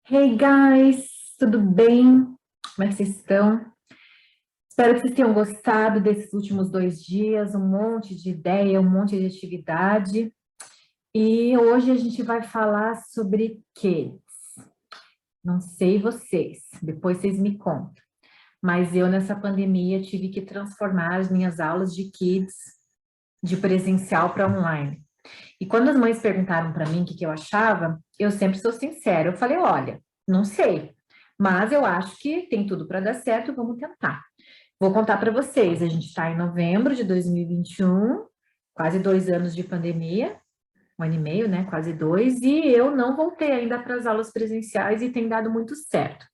Hey guys, tudo bem? Como é que vocês estão? Espero que vocês tenham gostado desses últimos 2 dias, um monte de ideia, um monte de atividade. E hoje a gente vai falar sobre kids. Não sei vocês, depois vocês me contam. Mas eu nessa pandemia tive que transformar as minhas aulas de kids de presencial para online. E quando as mães perguntaram para mim o que eu achava, eu sempre sou sincera. Eu falei, olha, não sei, mas eu acho que tem tudo para dar certo, vamos tentar. Vou contar para vocês, a gente está em novembro de 2021, quase 2 anos de pandemia, 1 ano e meio, né, quase 2, e eu não voltei ainda para as aulas presenciais e tem dado muito certo.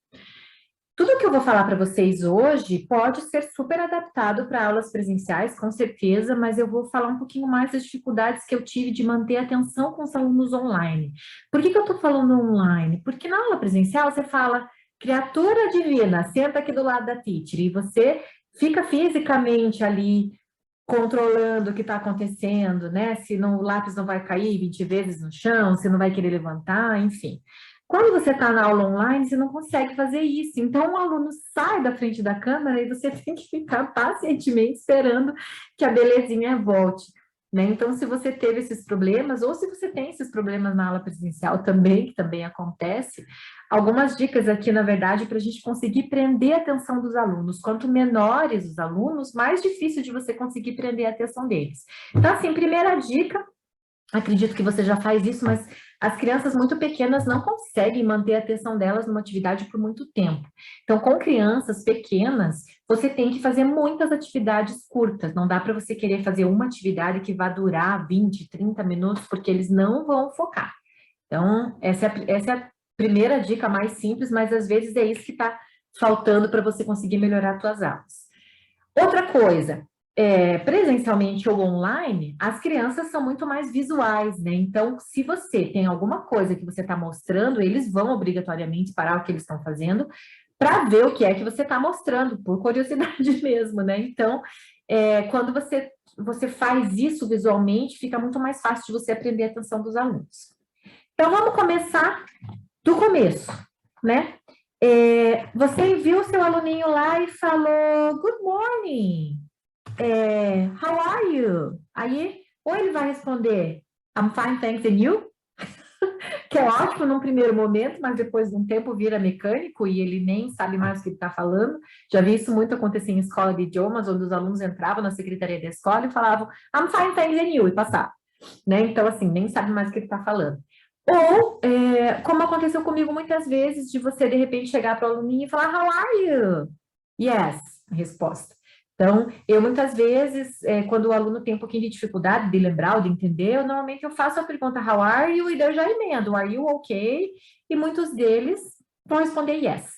Tudo que eu vou falar para vocês hoje pode ser super adaptado para aulas presenciais, com certeza, mas eu vou falar um pouquinho mais das dificuldades que eu tive de manter a atenção com os alunos online. Por que eu estou falando online? Porque na aula presencial você fala, criatura divina, senta aqui do lado da teacher, e você fica fisicamente ali controlando o que está acontecendo, né? Se o lápis não vai cair 20 vezes no chão, se não vai querer levantar, enfim. Quando você está na aula online, você não consegue fazer isso. Então, o aluno sai da frente da câmera e você tem que ficar pacientemente esperando que a belezinha volte, né? Então, se você teve esses problemas, ou se você tem esses problemas na aula presencial também, que também acontece, algumas dicas aqui, na verdade, para a gente conseguir prender a atenção dos alunos. Quanto menores os alunos, mais difícil de você conseguir prender a atenção deles. Então, assim, primeira dica, acredito que você já faz isso, mas as crianças muito pequenas não conseguem manter a atenção delas numa atividade por muito tempo. Então, com crianças pequenas, você tem que fazer muitas atividades curtas. Não dá para você querer fazer uma atividade que vai durar 20, 30 minutos, porque eles não vão focar. Então, essa é a primeira dica mais simples, mas às vezes é isso que está faltando para você conseguir melhorar as suas aulas. Outra coisa, presencialmente ou online, as crianças são muito mais visuais, né? Então, se você tem alguma coisa que você está mostrando, eles vão obrigatoriamente parar o que eles estão fazendo para ver o que é que você está mostrando, por curiosidade mesmo, né? Então, quando você faz isso visualmente, fica muito mais fácil de você aprender a atenção dos alunos. Então, vamos começar do começo, né? Você viu seu aluninho lá e falou, good morning, how are you? Aí, ou ele vai responder, I'm fine, thanks, and you? Que é ótimo num primeiro momento, mas depois de um tempo vira mecânico e ele nem sabe mais o que ele está falando. Já vi isso muito acontecer em escola de idiomas, onde os alunos entravam na secretaria da escola e falavam, I'm fine, thanks, and you? E passavam, né? Então, assim, nem sabe mais o que ele está falando. Ou, como aconteceu comigo muitas vezes, de você, de repente, chegar para o aluninho e falar, how are you? Yes, a resposta. Então, eu muitas vezes, quando o aluno tem um pouquinho de dificuldade de lembrar ou de entender, normalmente eu faço a pergunta, how are you? E daí eu já emendo, are you okay? E muitos deles vão responder yes.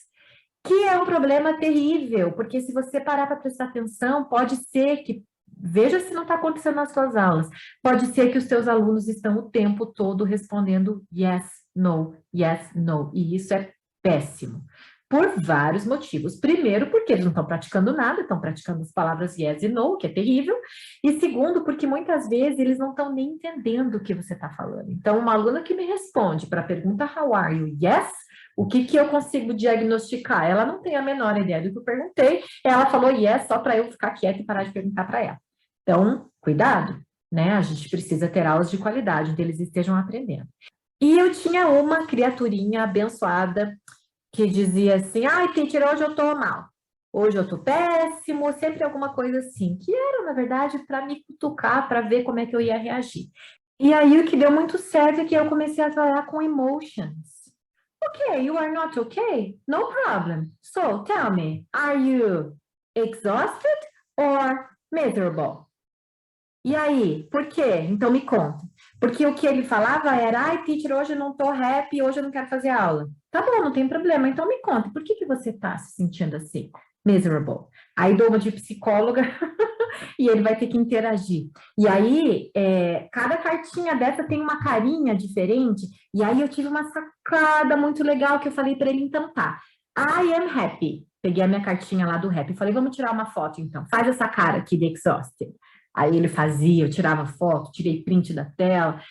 Que é um problema terrível, porque se você parar para prestar atenção, pode ser que, veja se não está acontecendo nas suas aulas, pode ser que os seus alunos estão o tempo todo respondendo yes, no, e isso é péssimo. Por vários motivos. Primeiro, porque eles não estão praticando nada, estão praticando as palavras yes e no, que é terrível. E segundo, porque muitas vezes eles não estão nem entendendo o que você está falando. Então, uma aluna que me responde para a pergunta how are you? Yes, o que eu consigo diagnosticar? Ela não tem a menor ideia do que eu perguntei. Ela falou yes só para eu ficar quieta e parar de perguntar para ela. Então, cuidado, né? A gente precisa ter aulas de qualidade, onde eles estejam aprendendo. E eu tinha uma criaturinha abençoada que dizia assim, ai, teacher, hoje eu tô mal. Hoje eu tô péssimo, sempre alguma coisa assim. Que era, na verdade, para me cutucar, para ver como é que eu ia reagir. E aí, o que deu muito certo é que eu comecei a trabalhar com emotions. Okay, you are not okay? No problem. So, tell me, are you exhausted or miserable? E aí, por quê? Então me conta. Porque o que ele falava era, ai, teacher, hoje eu não tô happy, hoje eu não quero fazer aula. Tá bom, não tem problema. Então me conta, por que você tá se sentindo assim? Miserable. Aí dou uma de psicóloga e ele vai ter que interagir. E aí, cada cartinha dessa tem uma carinha diferente. E aí eu tive uma sacada muito legal que eu falei para ele, então tá. I am happy. Peguei a minha cartinha lá do rap e falei, vamos tirar uma foto então. Faz essa cara aqui de exhausted. Aí ele fazia, eu tirava foto, tirei print da tela.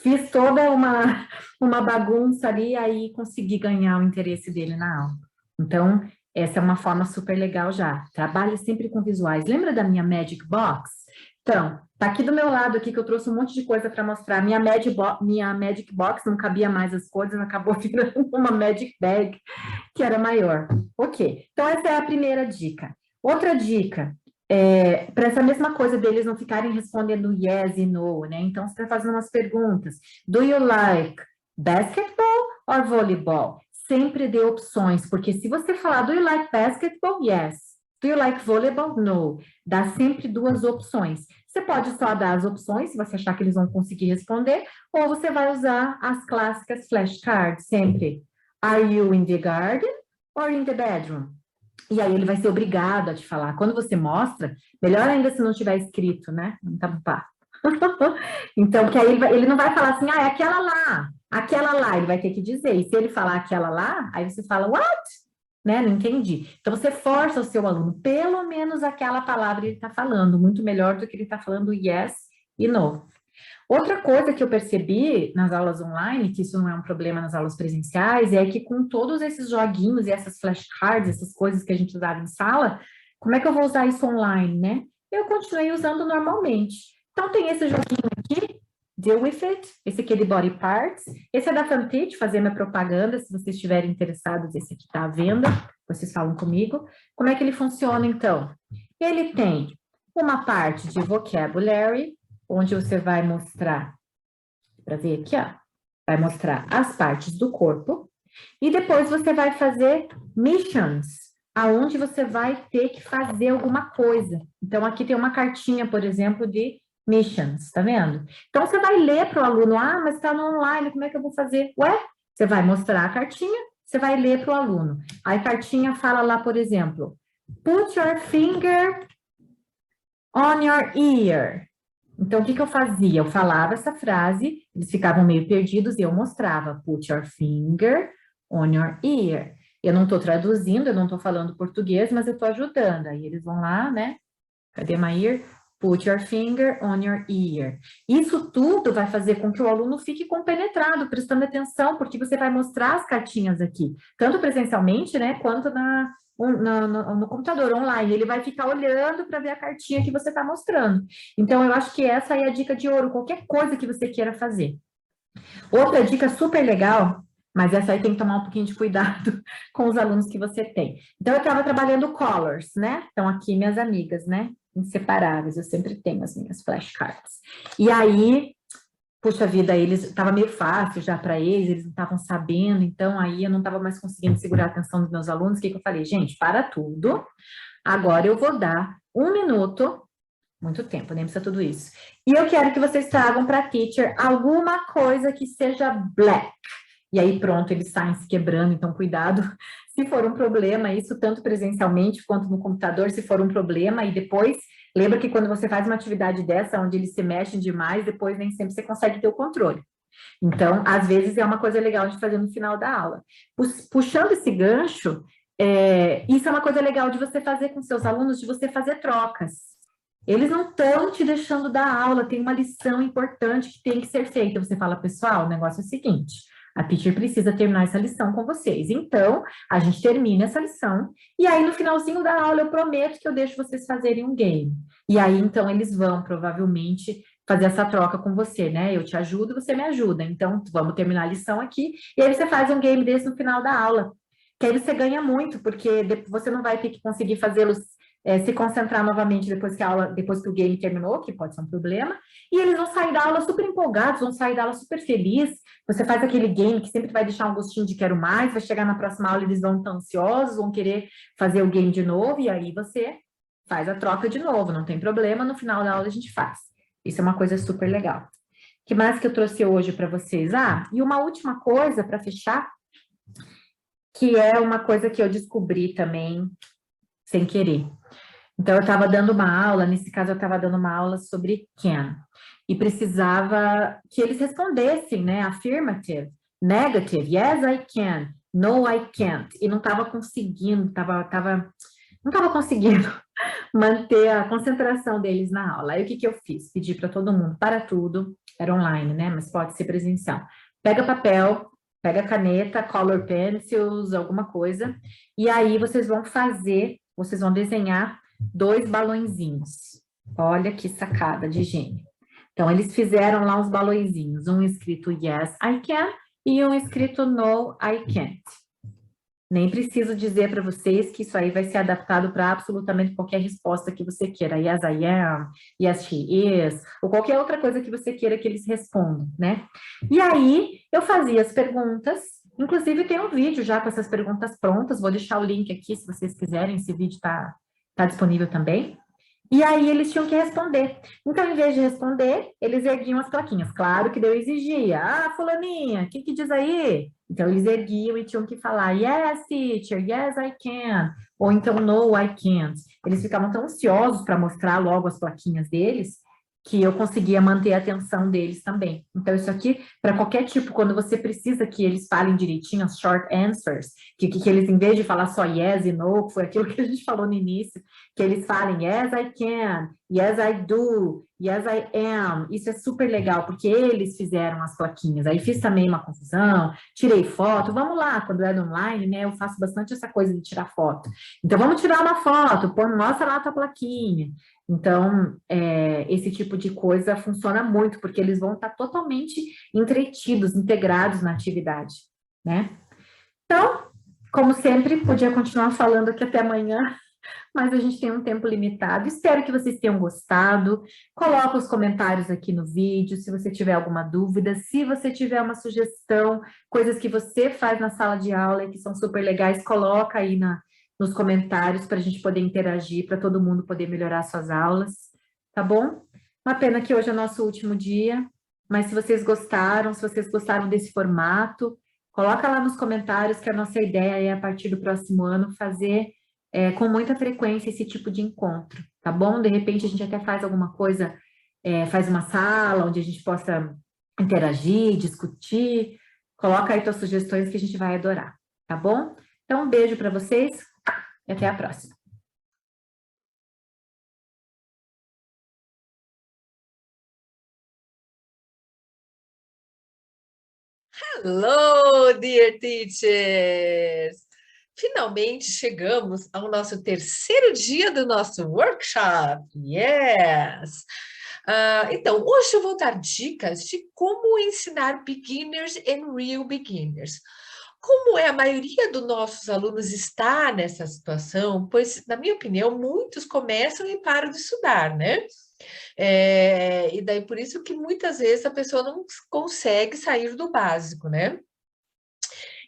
Fiz toda uma bagunça ali, aí consegui ganhar o interesse dele na aula. Então, essa é uma forma super legal já. Trabalhe sempre com visuais. Lembra da minha Magic Box? Então, tá aqui do meu lado aqui que eu trouxe um monte de coisa para mostrar. Minha Magic Box não cabia mais as coisas, acabou virando uma Magic Bag, que era maior. Ok, então essa é a primeira dica. Outra dica, para essa mesma coisa deles não ficarem respondendo yes e no, né? Então, você está fazendo umas perguntas. Do you like basketball or volleyball? Sempre dê opções, porque se você falar do you like basketball? Yes. Do you like volleyball? No. Dá sempre duas opções. Você pode só dar as opções, se você achar que eles vão conseguir responder, ou você vai usar as clássicas flashcards, sempre. Are you in the garden or in the bedroom? E aí ele vai ser obrigado a te falar. Quando você mostra, melhor ainda se não tiver escrito, né? Não tá pá. Então, que aí ele não vai falar assim, ah, é aquela lá, ele vai ter que dizer. E se ele falar aquela lá, aí você fala, what? Né? Não entendi. Então, você força o seu aluno, pelo menos aquela palavra ele está falando, muito melhor do que ele está falando yes e no. Outra coisa que eu percebi nas aulas online, que isso não é um problema nas aulas presenciais, é que com todos esses joguinhos e essas flashcards, essas coisas que a gente usava em sala, como é que eu vou usar isso online, né? Eu continuei usando normalmente. Então, tem esse joguinho aqui, Deal With It, esse aqui é de Body Parts, esse é da Fanpage, fazer minha propaganda, se vocês estiverem interessados, esse aqui está à venda, vocês falam comigo. Como é que ele funciona, então? Ele tem uma parte de vocabulary, onde você vai mostrar, para ver aqui, ó, vai mostrar as partes do corpo, e depois você vai fazer missions, aonde você vai ter que fazer alguma coisa. Então, aqui tem uma cartinha, por exemplo, de missions, tá vendo? Então, você vai ler para o aluno, ah, mas está no online, como é que eu vou fazer? Ué, você vai mostrar a cartinha, você vai ler para o aluno. Aí a cartinha fala lá, por exemplo, put your finger on your ear. Então, o que eu fazia? Eu falava essa frase, eles ficavam meio perdidos e eu mostrava, put your finger on your ear. Eu não estou traduzindo, eu não estou falando português, mas eu estou ajudando. Aí eles vão lá, né? Cadê my ear? Put your finger on your ear. Isso tudo vai fazer com que o aluno fique compenetrado, prestando atenção, porque você vai mostrar as cartinhas aqui, tanto presencialmente, né, quanto no computador online. Ele vai ficar olhando para ver a cartinha que você está mostrando. Então, eu acho que essa é a dica de ouro, qualquer coisa que você queira fazer. Outra dica super legal, mas essa aí tem que tomar um pouquinho de cuidado com os alunos que você tem. Então, eu estava trabalhando colors, né? Então, aqui minhas amigas, né? Inseparáveis, eu sempre tenho as minhas flashcards. E aí, puxa vida, estava meio fácil já para eles não estavam sabendo, então aí eu não estava mais conseguindo segurar a atenção dos meus alunos. O que eu falei? Gente, para tudo, agora eu vou dar 1 minuto, muito tempo, nem precisa tudo isso. E eu quero que vocês tragam para a teacher alguma coisa que seja black. E aí pronto, eles saem se quebrando, então cuidado. Se for um problema, isso tanto presencialmente quanto no computador, se for um problema, e depois, lembra que quando você faz uma atividade dessa, onde eles se mexem demais, depois nem sempre você consegue ter o controle. Então, às vezes é uma coisa legal de fazer no final da aula. Puxando esse gancho, isso é uma coisa legal de você fazer com seus alunos, de você fazer trocas. Eles não estão te deixando dar aula, tem uma lição importante que tem que ser feita. Você fala, pessoal, o negócio é o seguinte, a teacher precisa terminar essa lição com vocês. Então, a gente termina essa lição, e aí no finalzinho da aula eu prometo que eu deixo vocês fazerem um game. E aí, então, eles vão provavelmente fazer essa troca com você, né? Eu te ajudo, você me ajuda. Então, vamos terminar a lição aqui, e aí você faz um game desse no final da aula. Que aí você ganha muito, porque você não vai ter que conseguir fazê-los se concentrar novamente depois que o game terminou, que pode ser um problema, e eles vão sair da aula super empolgados, vão sair da aula super felizes. Você faz aquele game que sempre vai deixar um gostinho de quero mais, vai chegar na próxima aula, eles vão estar ansiosos, vão querer fazer o game de novo, e aí você faz a troca de novo, não tem problema, no final da aula a gente faz. Isso é uma coisa super legal. O que mais que eu trouxe hoje para vocês? E uma última coisa para fechar, que é uma coisa que eu descobri também sem querer. Então, eu estava dando uma aula, nesse caso eu estava dando uma aula sobre can, e precisava que eles respondessem, né, affirmative, negative, yes I can, no I can't, e não estava conseguindo, não estava conseguindo manter a concentração deles na aula. Aí o que eu fiz? Pedi para todo mundo, para tudo, era online, né? Mas pode ser presencial. Pega papel, pega caneta, color pencils, alguma coisa, e aí vocês vão desenhar 2 balõezinhos. Olha que sacada de gênio. Então, eles fizeram lá os balõezinhos, um escrito Yes, I can, e um escrito No, I can't. Nem preciso dizer para vocês que isso aí vai ser adaptado para absolutamente qualquer resposta que você queira. Yes, I am, yes, she is, ou qualquer outra coisa que você queira que eles respondam, né? E aí, eu fazia as perguntas, inclusive tem um vídeo já com essas perguntas prontas, vou deixar o link aqui se vocês quiserem, esse vídeo tá disponível também. E aí eles tinham que responder. Então, em vez de responder, eles erguiam as plaquinhas. Claro que eu exigia. Ah, fulaninha, o que diz aí? Então, eles erguiam e tinham que falar, yes, teacher, yes, I can. Ou então, no, I can't. Eles ficavam tão ansiosos para mostrar logo as plaquinhas deles, que eu conseguia manter a atenção deles também. Então, isso aqui, para qualquer tipo, quando você precisa que eles falem direitinho as short answers, que eles, em vez de falar só yes e no, que foi aquilo que a gente falou no início, que eles falem yes, I can, yes, I do, yes, I am. Isso é super legal, porque eles fizeram as plaquinhas. Aí fiz também uma confusão, tirei foto. Vamos lá, quando é online, né, eu faço bastante essa coisa de tirar foto. Então, vamos tirar uma foto, mostra lá a tua plaquinha. Então, esse tipo de coisa funciona muito, porque eles vão estar totalmente entretidos, integrados na atividade, né? Então, como sempre, podia continuar falando aqui até amanhã, mas a gente tem um tempo limitado. Espero que vocês tenham gostado. Coloca os comentários aqui no vídeo, se você tiver alguma dúvida, se você tiver uma sugestão, coisas que você faz na sala de aula e que são super legais, coloca aí nos comentários para a gente poder interagir, para todo mundo poder melhorar suas aulas, tá bom? Uma pena que hoje é o nosso último dia, mas se vocês gostaram desse formato, coloca lá nos comentários que a nossa ideia é, a partir do próximo ano, fazer com muita frequência esse tipo de encontro, tá bom? De repente a gente até faz alguma coisa, faz uma sala onde a gente possa interagir, discutir. Coloca aí tuas sugestões que a gente vai adorar, tá bom? Então, um beijo para vocês e até a próxima. Hello, dear teachers! Finalmente chegamos ao nosso terceiro dia do nosso workshop. Yes! Então, hoje eu vou dar dicas de como ensinar beginners and real beginners. Como a maioria dos nossos alunos está nessa situação, pois, na minha opinião, muitos começam e param de estudar, né? E daí por isso que muitas vezes a pessoa não consegue sair do básico, né?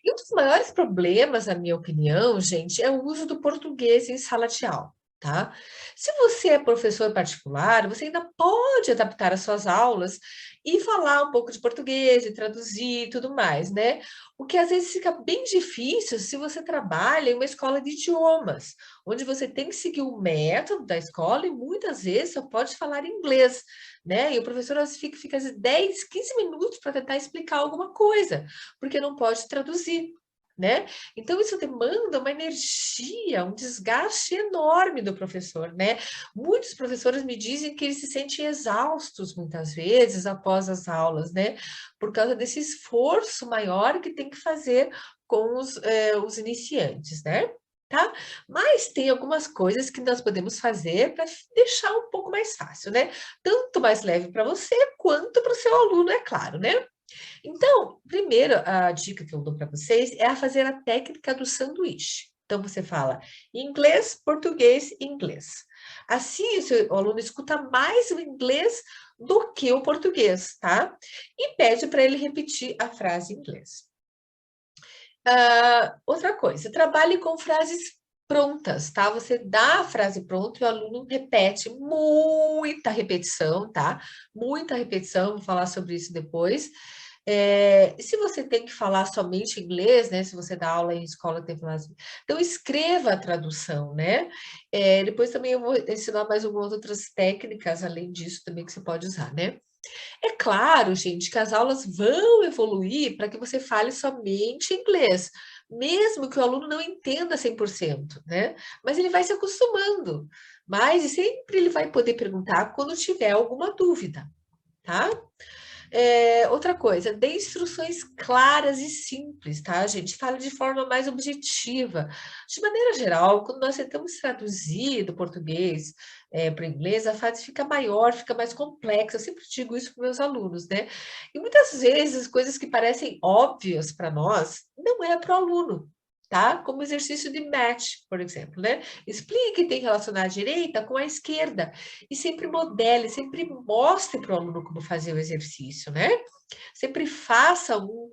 E um dos maiores problemas, na minha opinião, gente, é o uso do português em sala de aula, tá? Se você é professor particular, você ainda pode adaptar as suas aulas e falar um pouco de português e traduzir e tudo mais, né? O que às vezes fica bem difícil se você trabalha em uma escola de idiomas, onde você tem que seguir o método da escola e muitas vezes só pode falar inglês, né? E o professor às vezes fica 10, 15 minutos para tentar explicar alguma coisa, porque não pode traduzir, né? Então, isso demanda uma energia, um desgaste enorme do professor, né? Muitos professores me dizem que eles se sentem exaustos, muitas vezes, após as aulas, né? Por causa desse esforço maior que tem que fazer com os iniciantes, né? Tá? Mas tem algumas coisas que nós podemos fazer para deixar um pouco mais fácil, né? Tanto mais leve para você, quanto para o seu aluno, é claro, né? Então, primeiro, a dica que eu dou para vocês é a fazer a técnica do sanduíche. Então, você fala inglês, português, inglês. Assim, o seu aluno escuta mais o inglês do que o português, tá? E pede para ele repetir a frase em inglês. Outra coisa, trabalhe com frases prontas, tá? Você dá a frase pronta e o aluno repete, muita repetição, tá? Muita repetição, vou falar sobre isso depois. Se você tem que falar somente inglês, né? Se você dá aula em escola, tem que falar assim. Então, escreva a tradução, né? Depois também eu vou ensinar mais algumas outras técnicas, além disso, também que você pode usar, né? É claro, gente, que as aulas vão evoluir para que você fale somente inglês, mesmo que o aluno não entenda 100%, né? Mas ele vai se acostumando. Mas sempre ele vai poder perguntar quando tiver alguma dúvida, tá? Outra coisa, dê instruções claras e simples, tá, gente? Fale de forma mais objetiva. De maneira geral, quando nós tentamos traduzir do português para o inglês, a frase fica maior, fica mais complexa. Eu sempre digo isso para meus alunos, né? E muitas vezes, coisas que parecem óbvias para nós, não é para o aluno. Tá? Como exercício de match, por exemplo, né? Explique, tem que relacionar a direita com a esquerda. E sempre modele, sempre mostre para o aluno como fazer o exercício, né? Sempre faça um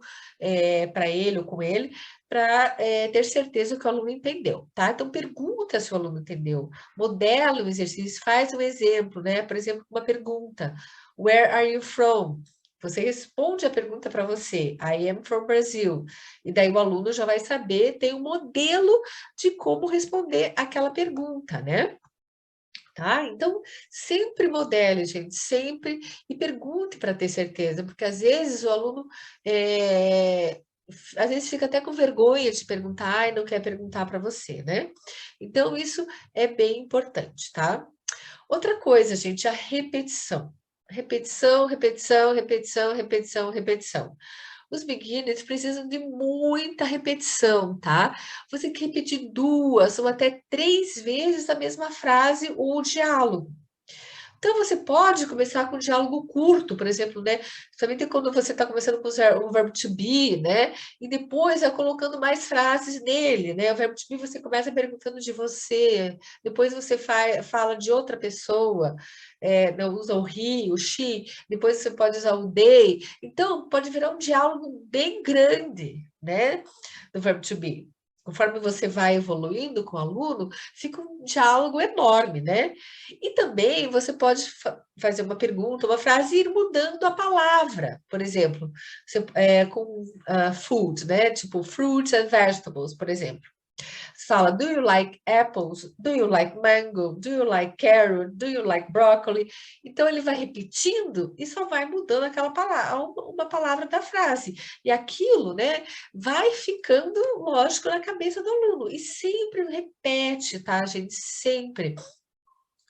para ele ou com ele, para ter certeza que o aluno entendeu, tá? Então, pergunta se o aluno entendeu. Modela o exercício, faz um exemplo, né? Por exemplo, uma pergunta. Where are you from? Você responde a pergunta para você. I am from Brazil. E daí o aluno já vai saber, tem um modelo de como responder aquela pergunta, né? Tá? Então, sempre modele, gente, sempre, e pergunte para ter certeza, porque às vezes o aluno, às vezes fica até com vergonha de perguntar e não quer perguntar para você, né? Então, isso é bem importante, tá? Outra coisa, gente, a repetição. Repetição, repetição, repetição, repetição, repetição. Os beginners precisam de muita repetição, tá? Você tem que repetir 2 ou até 3 vezes a mesma frase ou diálogo. Então, você pode começar com um diálogo curto, por exemplo, né? Também tem quando você está começando com o verbo to be, né? E depois é colocando mais frases nele, né? O verbo to be você começa perguntando de você, depois você fala de outra pessoa, não usa o he, o she, depois você pode usar o they. Então, pode virar um diálogo bem grande, né? Do verbo to be. Conforme você vai evoluindo com o aluno, fica um diálogo enorme, né? E também você pode fazer uma pergunta, uma frase e ir mudando a palavra. Por exemplo, com food, né? Tipo fruits and vegetables, por exemplo. Você fala, do you like apples? Do you like mango? Do you like carrot? Do you like broccoli? Então, ele vai repetindo e só vai mudando aquela palavra, uma palavra da frase. E aquilo, né, vai ficando, lógico, na cabeça do aluno. E sempre repete, tá, gente? Sempre.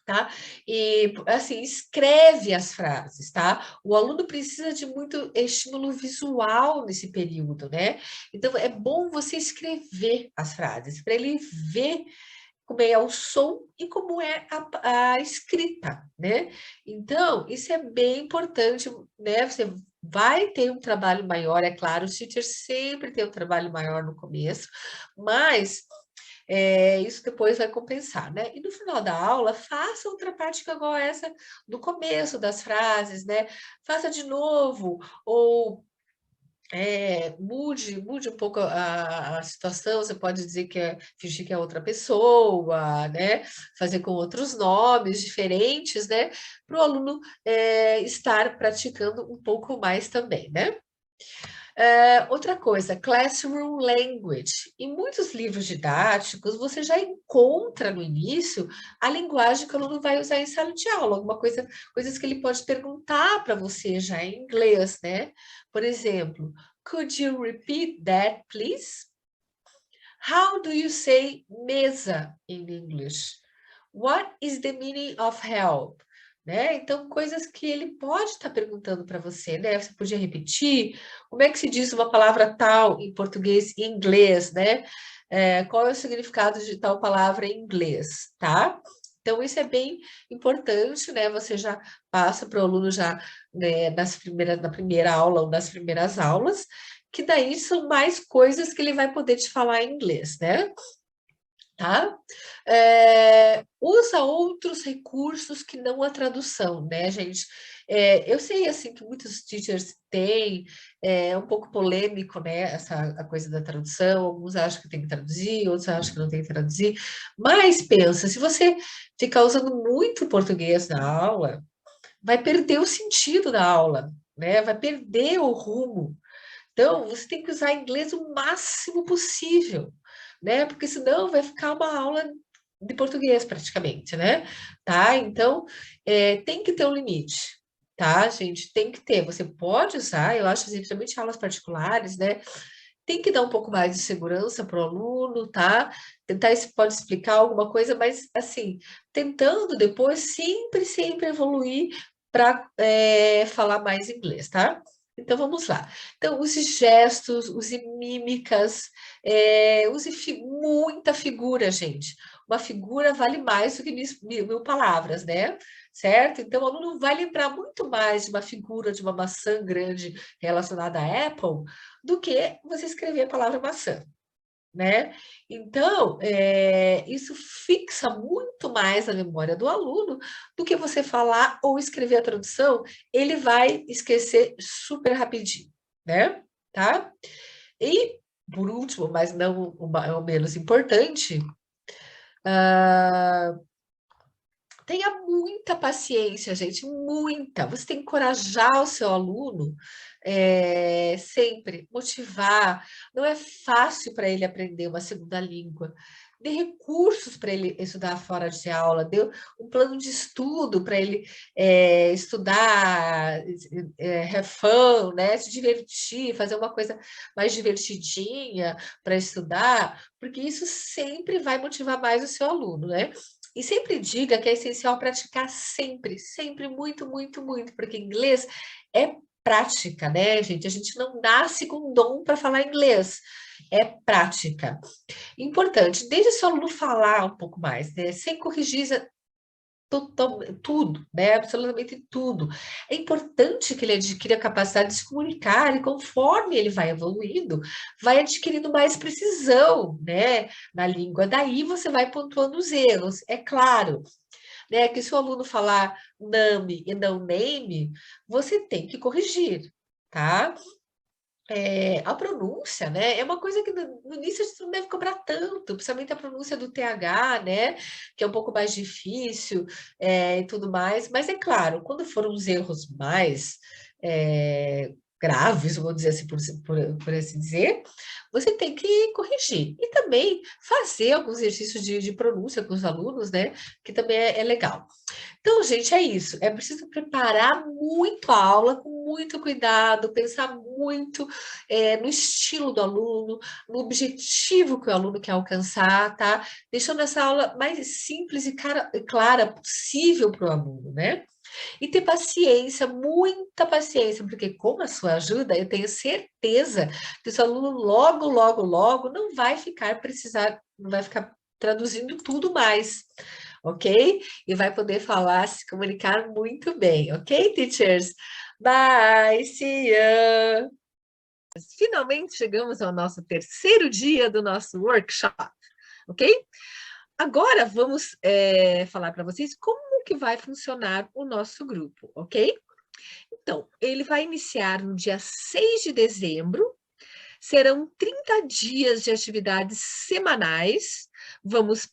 Tá? E, assim, escreve as frases, tá? O aluno precisa de muito estímulo visual nesse período, né? Então, é bom você escrever as frases, para ele ver como é o som e como é a escrita, né? Então, isso é bem importante, né? Você vai ter um trabalho maior, é claro, o teacher sempre tem um trabalho maior no começo, mas isso depois vai compensar, né? E no final da aula, faça outra parte que é igual a essa do começo das frases, né? Faça de novo, ou mude um pouco a situação, você pode dizer que fingir que é outra pessoa, né? Fazer com outros nomes diferentes, né? Para o aluno estar praticando um pouco mais também, né? Outra coisa, classroom language. Em muitos livros didáticos, você já encontra no início a linguagem que o aluno vai usar em sala de aula, coisas que ele pode perguntar para você já em inglês, né? Por exemplo, could you repeat that, please? How do you say mesa in English? What is the meaning of help? Né? Então, coisas que ele pode estar perguntando para você, né? Você podia repetir? Como é que se diz uma palavra tal em português e inglês, né? Qual é o significado de tal palavra em inglês, tá? Então, isso é bem importante, né? Você já passa para o aluno já, né, na primeira aula ou nas primeiras aulas, que daí são mais coisas que ele vai poder te falar em inglês, né? Tá? Usa outros recursos que não a tradução, né, gente? Eu sei, assim, que muitos teachers têm, um pouco polêmico, né, a coisa da tradução, alguns acham que tem que traduzir, outros acham que não tem que traduzir, mas pensa, se você ficar usando muito português na aula, vai perder o sentido da aula, né, vai perder o rumo. Então, você tem que usar inglês o máximo possível, né? Porque senão vai ficar uma aula de português praticamente, né? Tá? Então, tem que ter um limite, tá, gente? Tem que ter. Você pode usar, eu acho, assim, principalmente aulas particulares, né? Tem que dar um pouco mais de segurança para o aluno, tá? Tentar, pode explicar alguma coisa, mas, assim, tentando depois sempre, sempre evoluir para falar mais inglês, tá? Então, vamos lá. Então, use gestos, use mímicas, use muita figura, gente. Uma figura vale mais do que mil palavras, né? Certo? Então, o aluno vai lembrar muito mais de uma figura de uma maçã grande relacionada à Apple do que você escrever a palavra maçã, né? Então, isso fixa muito mais na memória do aluno do que você falar ou escrever a tradução, ele vai esquecer super rapidinho, né? Tá? E, por último, mas não o menos importante, tenha muita paciência, gente, muita. Você tem que encorajar o seu aluno, sempre, motivar. Não é fácil para ele aprender uma segunda língua. Dê recursos para ele estudar fora de aula, dê um plano de estudo para ele estudar, have fun, né? Se divertir, fazer uma coisa mais divertidinha para estudar, porque isso sempre vai motivar mais o seu aluno, né? E sempre diga que é essencial praticar sempre, sempre, muito, muito, muito, porque inglês é prática, né, gente? A gente não nasce com dom para falar inglês, é prática. Importante, deixe o seu aluno falar um pouco mais, né? Sem corrigir tudo, né? Absolutamente tudo. É importante que ele adquira a capacidade de se comunicar e conforme ele vai evoluindo, vai adquirindo mais precisão, né, na língua. Daí você vai pontuando os erros. É claro, né, que se o aluno falar name e não name, você tem que corrigir, tá? A pronúncia, né, é uma coisa que no início a gente não deve cobrar tanto, principalmente a pronúncia do TH, né, que é um pouco mais difícil, e tudo mais, mas é claro, quando foram os erros mais graves, vou dizer assim, por assim dizer, você tem que corrigir. E também fazer alguns exercícios de pronúncia com os alunos, né, que também é legal. Então, gente, é isso. É preciso preparar muito a aula, com muito cuidado, pensar muito no estilo do aluno, no objetivo que o aluno quer alcançar, tá? Deixando essa aula mais simples e clara possível para o aluno, né? E ter paciência, muita paciência, porque com a sua ajuda, eu tenho certeza que o seu aluno logo, logo, logo não vai não vai ficar traduzindo tudo mais, ok? E vai poder falar, se comunicar muito bem, ok, teachers? Bye, see ya! Finalmente chegamos ao nosso terceiro dia do nosso workshop, ok? Agora vamos falar para vocês como que vai funcionar o nosso grupo, ok? Então, ele vai iniciar no dia 6 de dezembro, serão 30 dias de atividades semanais, vamos,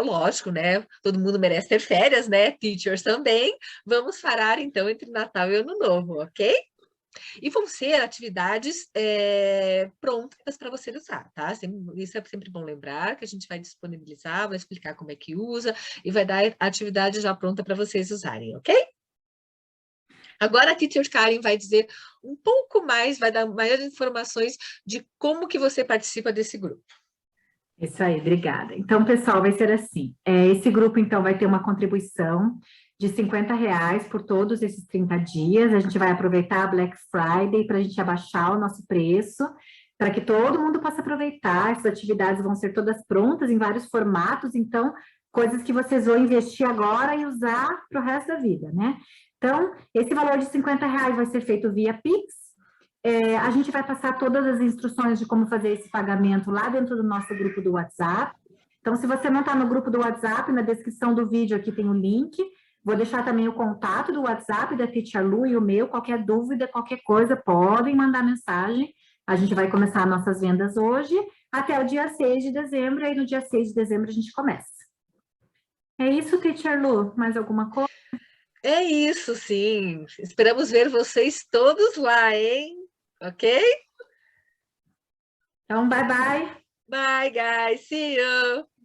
lógico, né? Todo mundo merece ter férias, né? Teachers também. Vamos parar, então, entre Natal e Ano Novo, ok? E vão ser atividades prontas para você usar, tá? Isso é sempre bom lembrar, que a gente vai disponibilizar, vai explicar como é que usa e vai dar a atividade já pronta para vocês usarem, ok? Agora a Teacher Karen vai dizer um pouco mais, vai dar maiores informações de como que você participa desse grupo. Isso aí, obrigada. Então, pessoal, vai ser assim. Esse grupo, então, vai ter uma contribuição de R$ 50 por todos esses 30 dias. A gente vai aproveitar a Black Friday para a gente abaixar o nosso preço, para que todo mundo possa aproveitar. Essas atividades vão ser todas prontas em vários formatos, então, coisas que vocês vão investir agora e usar para o resto da vida, né? Então, esse valor de R$ 50 vai ser feito via Pix. A gente vai passar todas as instruções de como fazer esse pagamento lá dentro do nosso grupo do WhatsApp. Então, se você não está no grupo do WhatsApp, na descrição do vídeo aqui tem o link. Vou deixar também o contato do WhatsApp da Teacher Lu e o meu. Qualquer dúvida, qualquer coisa, podem mandar mensagem. A gente vai começar nossas vendas hoje, até o dia 6 de dezembro, e aí no dia 6 de dezembro a gente começa. É isso, Teacher Lu? Mais alguma coisa? É isso, sim. Esperamos ver vocês todos lá, hein? Ok? Então, bye, bye. Bye, guys. See you.